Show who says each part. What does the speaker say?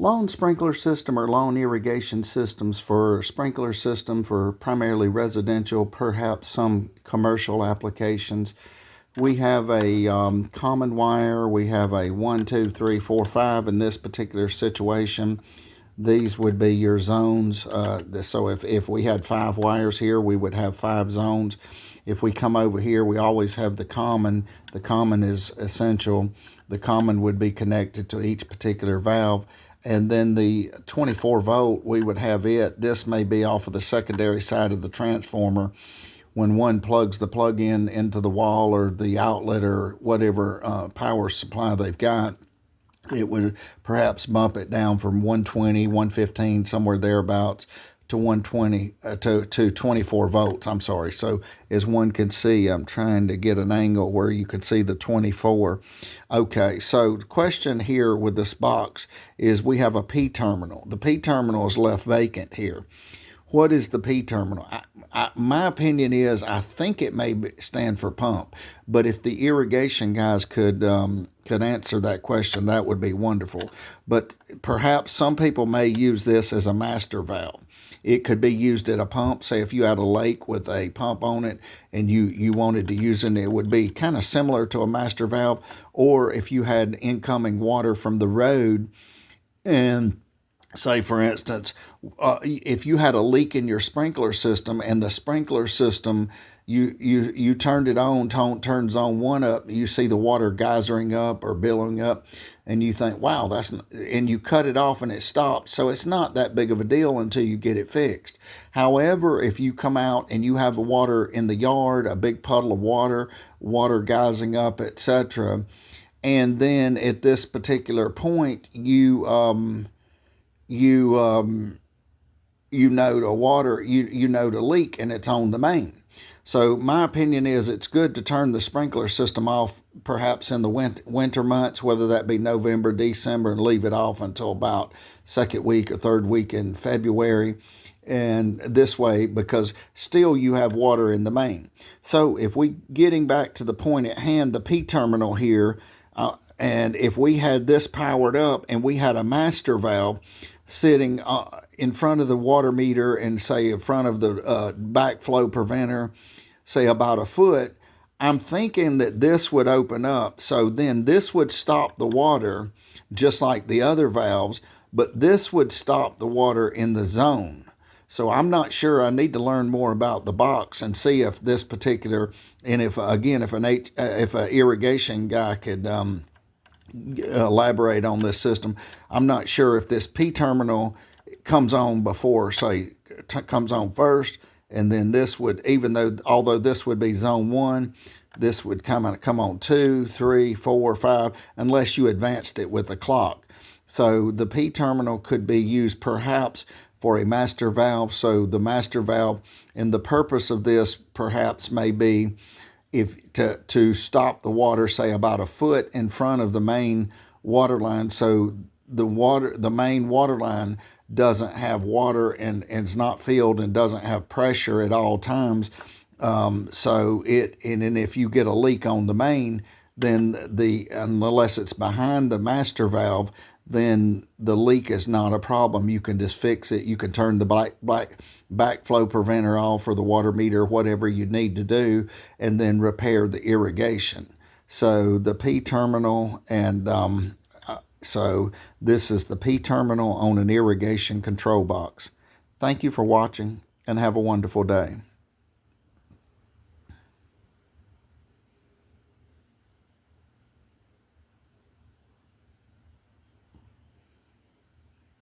Speaker 1: Lawn sprinkler system or lawn irrigation systems for sprinkler system for primarily residential, perhaps some commercial applications. We have a common wire. We have a 1, 2, 3, 4, 5 in this particular situation. These would be your zones. So if we had 5 wires here, we would have 5 zones. If we come over here, we always have the common. The common is essential. The common would be connected to each particular valve. And then the 24 volt, we would have it. This may be off of the secondary side of the transformer. When one plugs the plug-in into the wall or the outlet or whatever power supply they've got, it would perhaps bump it down from 120, 115, somewhere thereabouts, to 120 to 24 volts. I'm sorry. So as one can see, I'm trying to get an angle where you can see the 24. Okay, so the question here with this box is we have a P terminal. The P terminal is left vacant here. What is the P terminal? My opinion is I think it may stand for pump, but if the irrigation guys could answer that question, that would be wonderful. But perhaps some people may use this as a master valve. It could be used at a pump. Say if you had a lake with a pump on it and you wanted to use it, it would be kind of similar to a master valve. Or if you had incoming water from the road, and say, for instance, if you had a leak in your sprinkler system and the sprinkler system, you turned it on, turn zone 1 up, you see the water geysering up or billowing up, and you think, wow, and you cut it off and it stops. So it's not that big of a deal until you get it fixed. However, if you come out and you have water in the yard, a big puddle of water geysering up, etc., and then at this particular point, you note a water, you note a leak, and it's on the main. So my opinion is it's good to turn the sprinkler system off perhaps in the winter months, whether that be November, December, and leave it off until about second week or third week in February. And this way, because still you have water in the main. So if we getting back to the point at hand, the P terminal here, and if we had this powered up and we had a master valve sitting in front of the water meter and say in front of the backflow preventer, say about a foot, I'm thinking that this would open up. So then this would stop the water just like the other valves, but this would stop the water in the zone. So I'm not sure. I need to learn more about the box and see if this particular, and if again, if an irrigation guy could elaborate on this system. I'm not sure if this P terminal comes on before, say, comes on first, and then this would, although this would be zone 1, this would come on 2, 3, 4, 5, unless you advanced it with the clock. So the P terminal could be used perhaps for a master valve. So the master valve, and the purpose of this perhaps may be to stop the water, say about a foot in front of the main water line, so the main water line doesn't have water and is not filled and doesn't have pressure at all times. And if you get a leak on the main, then unless it's behind the master valve, then the leak is not a problem. You can just fix it. You can turn the backflow preventer off or the water meter, whatever you need to do, and then repair the irrigation. So the P terminal, and so this is the P terminal on an irrigation control box. Thank you for watching, and have a wonderful day.